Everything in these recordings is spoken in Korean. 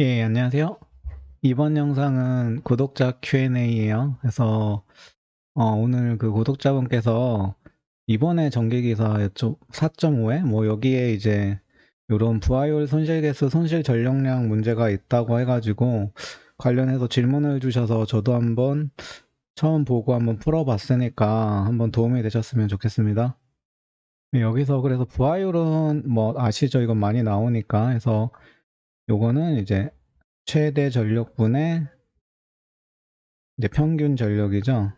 예, 안녕하세요. 이번 영상은 구독자 Q&A예요. 그래서 오늘 그 구독자분께서 이번에 정기기사 4.5회 뭐 여기에 이제 이런 부하율 손실계수 손실 전력량 문제가 있다고 해가지고 관련해서 질문을 주셔서 저도 한번 처음 보고 한번 풀어봤으니까 한번 도움이 되셨으면 좋겠습니다. 네, 여기서 그래서 부하율은 뭐 아시죠? 이건 많이 나오니까. 해서 요거는 이제 최대 전력분의 이제 평균 전력이죠.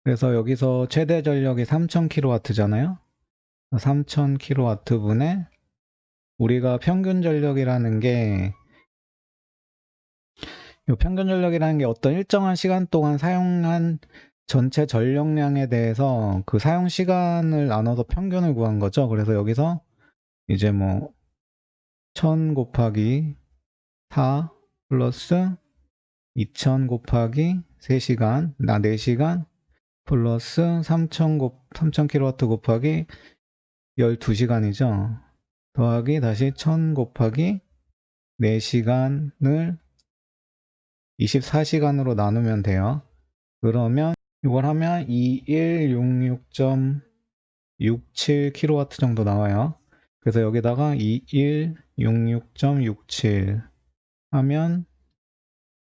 그래서 여기서 최대 전력이 3000kW잖아요. 3000kW분에 우리가 평균 전력이라는 게, 이 평균 전력이라는 게 어떤 일정한 시간 동안 사용한 전체 전력량에 대해서 그 사용 시간을 나눠서 평균을 구한 거죠. 그래서 여기서 이제 뭐 1000 곱하기 4 플러스 2000 곱하기 3시간, 4시간 플러스 3000kW 곱하기 12시간이죠. 더하기 다시 1000 곱하기 4시간을 24시간으로 나누면 돼요. 그러면 이걸 하면 2166.67kW 정도 나와요. 그래서 여기다가 2166.67 하면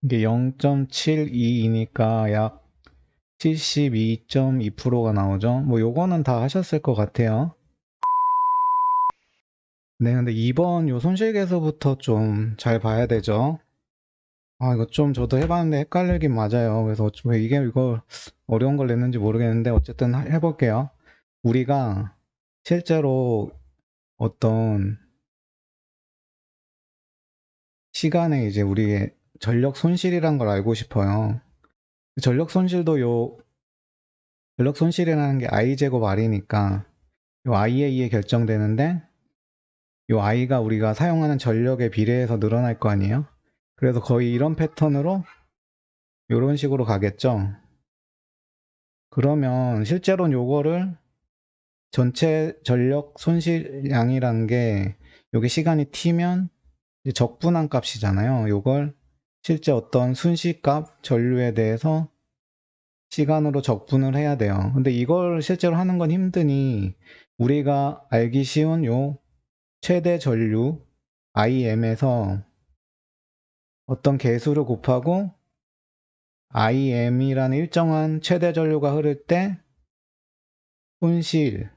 이게 0.72이니까 약 72.2%가 나오죠. 뭐 요거는 다 하셨을 것 같아요. 네, 근데 이번 요 손실계수부터 좀 잘 봐야 되죠. 이거 좀 저도 해봤는데 헷갈리긴 맞아요. 그래서 왜 이게 이거 어려운 걸 냈는지 모르겠는데 어쨌든 해볼게요. 우리가 실제로 어떤 시간에 이제 우리의 전력 손실이란 걸 알고 싶어요. 전력 손실도 전력 손실이라는 게 I 제곱 R이니까 요 I에 의해 결정되는데 요 I가 우리가 사용하는 전력에 비례해서 늘어날 거 아니에요? 그래서 거의 이런 패턴으로 이런 식으로 가겠죠. 그러면 실제로는 요거를 전체 전력 손실량이라는 게 요게 시간이 t면 적분한 값이잖아요. 요걸 실제 어떤 순시값 전류에 대해서 시간으로 적분을 해야 돼요. 근데 이걸 실제로 하는 건 힘드니 우리가 알기 쉬운 요 최대 전류 IM에서 어떤 개수를 곱하고 IM이라는 일정한 최대 전류가 흐를 때 손실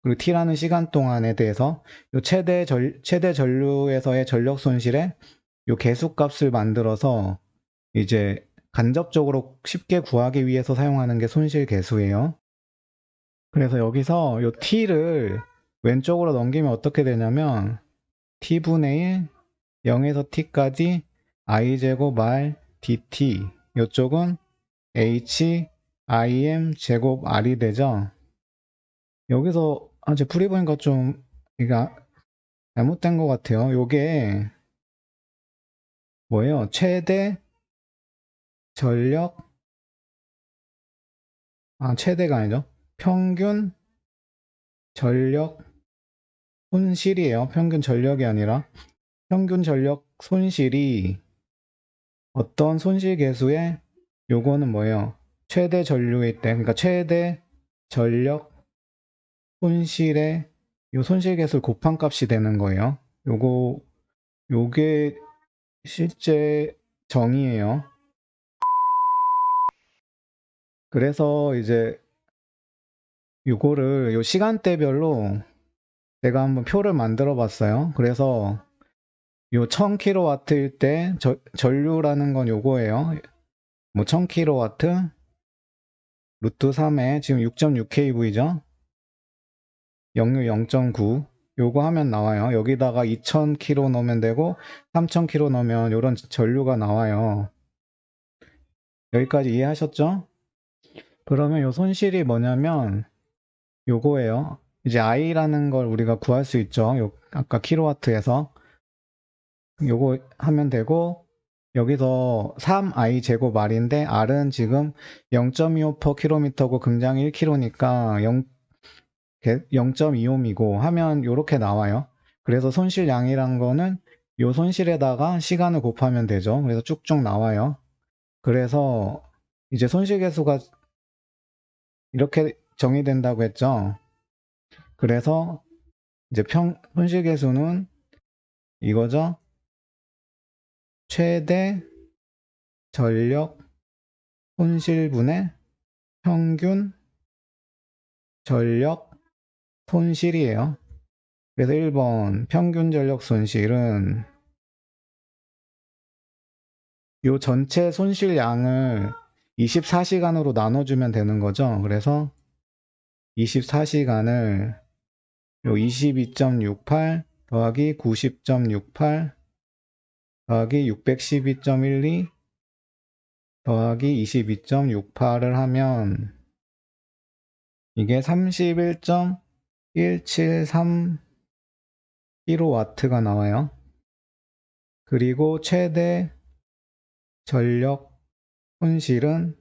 그리고 t라는 시간 동안에 대해서 요 최대 전류에서의 전력 손실의 요 개수값을 만들어서 이제 간접적으로 쉽게 구하기 위해서 사용하는 게 손실 계수예요. 그래서 여기서 요 t를 왼쪽으로 넘기면 어떻게 되냐면 t분의 1 0에서 t까지 i제곱 r dt 요쪽은 h im 제곱 r이 되죠. 여기서 제 풀이 보니까 좀 이게 잘못된 것 같아요. 요게 뭐예요? 최대 전력 최대가 아니죠. 평균 전력 손실이에요. 평균 전력이 아니라 평균 전력 손실이 어떤 손실 계수에 요거는 뭐예요? 최대 전류일 때 그러니까 최대 전력 손실의 요 손실 계수를 곱한 값이 되는 거예요. 요게 실제 정의예요. 그래서 이제 요거를 요 시간대별로 제가 한번 표를 만들어 봤어요. 그래서 요 1000kW일 때 전류라는 건 요거예요. 뭐 1000kW 루트 3에 지금 6.6kV죠. 역류 0.9 요거 하면 나와요. 여기다가 2000kW 넣으면 되고 3000kW 넣으면 요런 전류가 나와요. 여기까지 이해하셨죠? 그러면 요 손실이 뭐냐면 요거예요. 이제 I라는 걸 우리가 구할 수 있죠. 아까 킬로와트에서 요거 하면 되고 여기서 3i 제곱 r인데 r은 지금 0.25/km고 굉장히 1km니까 0.25이고 하면 요렇게 나와요. 그래서 손실량이란 거는 요 손실에다가 시간을 곱하면 되죠. 그래서 쭉쭉 나와요. 그래서 이제 손실계수가 이렇게 정의된다고 했죠. 그래서 이제 손실계수는 이거죠. 최대 전력 손실분의 평균 전력 손실이에요. 그래서 1번 평균 전력 손실은 요 전체 손실량을 24시간으로 나눠주면 되는 거죠. 그래서 24시간을 요 22.68 더하기 90.68 더하기 612.12 더하기 22.68을 하면 이게 31.173kW가 나와요. 그리고 최대 전력 손실은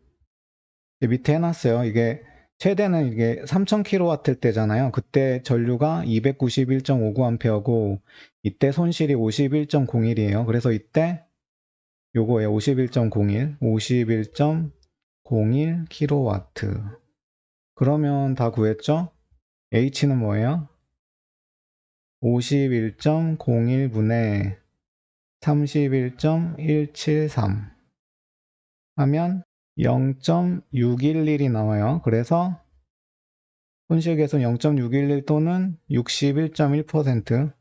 밑에 해놨어요. 이게 최대는 이게 3000kW 때잖아요. 그때 전류가 291.59A고 이때 손실이 51.01이에요. 그래서 이때 요거예요. 51.01kW. 그러면 다 구했죠? H는 뭐예요? 51.01분의 31.173 하면 0.611이 나와요. 그래서 손실계손 0.611 또는 61.1%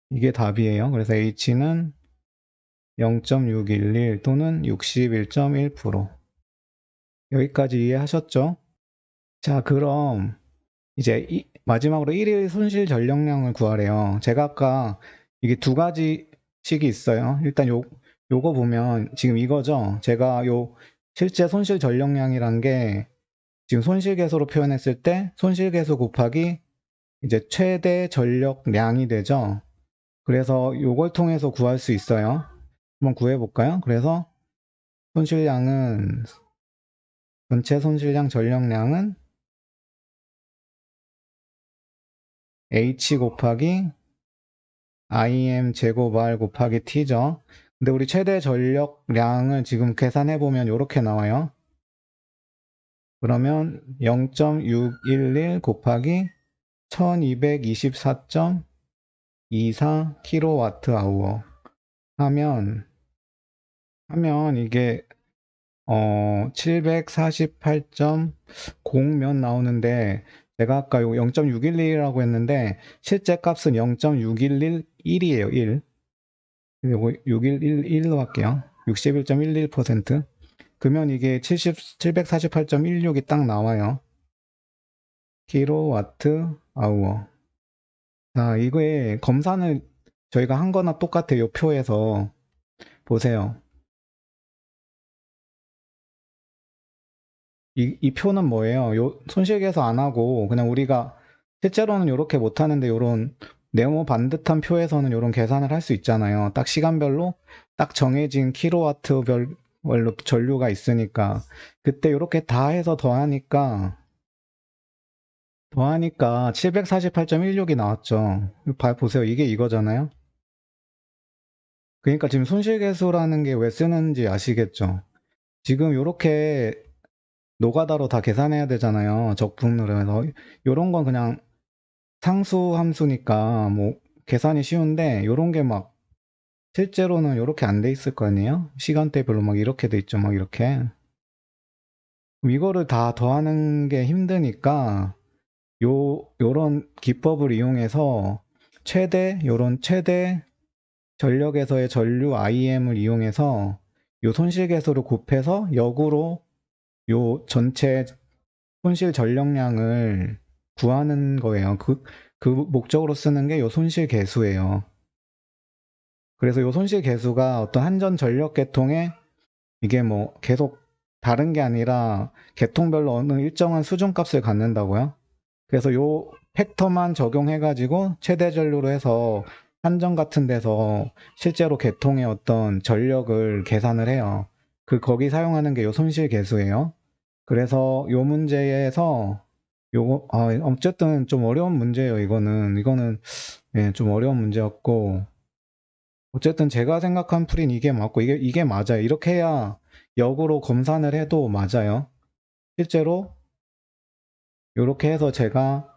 이게 답이에요. 그래서 H는 0.611 또는 61.1%. 여기까지 이해하셨죠? 자, 그럼 이제 마지막으로 1일 손실 전력량을 구하래요. 제가 아까 이게 두 가지씩이 있어요. 일단 요거 보면 지금 이거죠. 제가 요 실제 손실 전력량이란 게 지금 손실계수로 표현했을 때 손실계수 곱하기 이제 최대 전력량이 되죠. 그래서 요걸 통해서 구할 수 있어요. 한번 구해볼까요? 그래서 손실량은 전체 손실량 전력량은 H 곱하기 IM 제곱 R 곱하기 T죠. 근데 우리 최대 전력량을 지금 계산해보면 이렇게 나와요. 그러면 0.611 곱하기 1224.24kWh 하면 이게 748.0몇 나오는데 제가 아까 요 0.611이라고 했는데 실제 값은 0.6111이에요. 1. 요거 6111로 할게요. 61.11%. 그러면 이게 748.16이 딱 나와요. 킬로와트 아워. 자, 이거에 검사는 저희가 한 거나 똑같아요. 요 표에서 보세요. 이 표는 뭐예요? 요 손실계수 안 하고 그냥 우리가 실제로는 이렇게 못 하는데 요런 네모 반듯한 표에서는 요런 계산을 할 수 있잖아요. 딱 시간별로 딱 정해진 킬로와트별로 전류가 있으니까 그때 이렇게 다 해서 더하니까 748.16이 나왔죠. 보세요. 이게 이거잖아요. 그러니까 지금 손실계수라는 게 왜 쓰는지 아시겠죠? 지금 이렇게 노가다로 다 계산해야 되잖아요. 적분으로 해서. 요런 건 그냥 상수 함수니까 뭐 계산이 쉬운데 요런 게 막 실제로는 이렇게 안 돼 있을 거 아니에요? 시간대별로 막 이렇게 돼 있죠. 막 이렇게. 그럼 이거를 다 더하는 게 힘드니까 요런 기법을 이용해서 요런 최대 전력에서의 전류 IM을 이용해서 요 손실계수를 곱해서 역으로 요 전체 손실 전력량을 구하는 거예요. 그 목적으로 쓰는 게 요 손실 계수예요. 그래서 요 손실 계수가 어떤 한전 전력 계통에 이게 뭐 계속 다른 게 아니라 계통별로 어느 일정한 수준값을 갖는다고요. 그래서 요 팩터만 적용해가지고 최대 전류로 해서 한전 같은 데서 실제로 계통의 어떤 전력을 계산을 해요. 거기 사용하는 게 요 손실 계수예요. 그래서 요 문제에서 어쨌든 좀 어려운 문제예요. 이거는 예, 좀 어려운 문제였고, 어쨌든 제가 생각한 풀이는 이게 맞고, 이게 맞아요. 이렇게 해야 역으로 검산을 해도 맞아요. 실제로 이렇게 해서 제가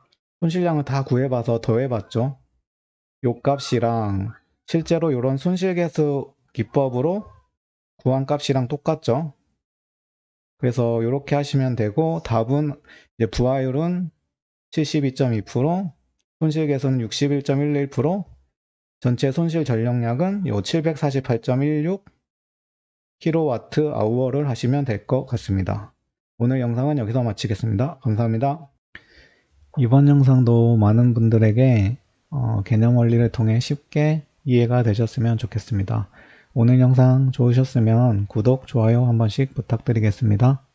손실량을 다 구해봐서 더해봤죠. 요 값이랑 실제로 이런 손실계수 기법으로 구한 값이랑 똑같죠. 그래서 이렇게 하시면 되고, 답은 이제 부하율은 72.2%, 손실계수는 61.11%, 전체 손실 전력량은 요 748.16 kWh를 하시면 될 것 같습니다. 오늘 영상은 여기서 마치겠습니다. 감사합니다. 이번 영상도 많은 분들에게 개념 원리를 통해 쉽게 이해가 되셨으면 좋겠습니다. 오늘 영상 좋으셨으면 구독, 좋아요 한 번씩 부탁드리겠습니다.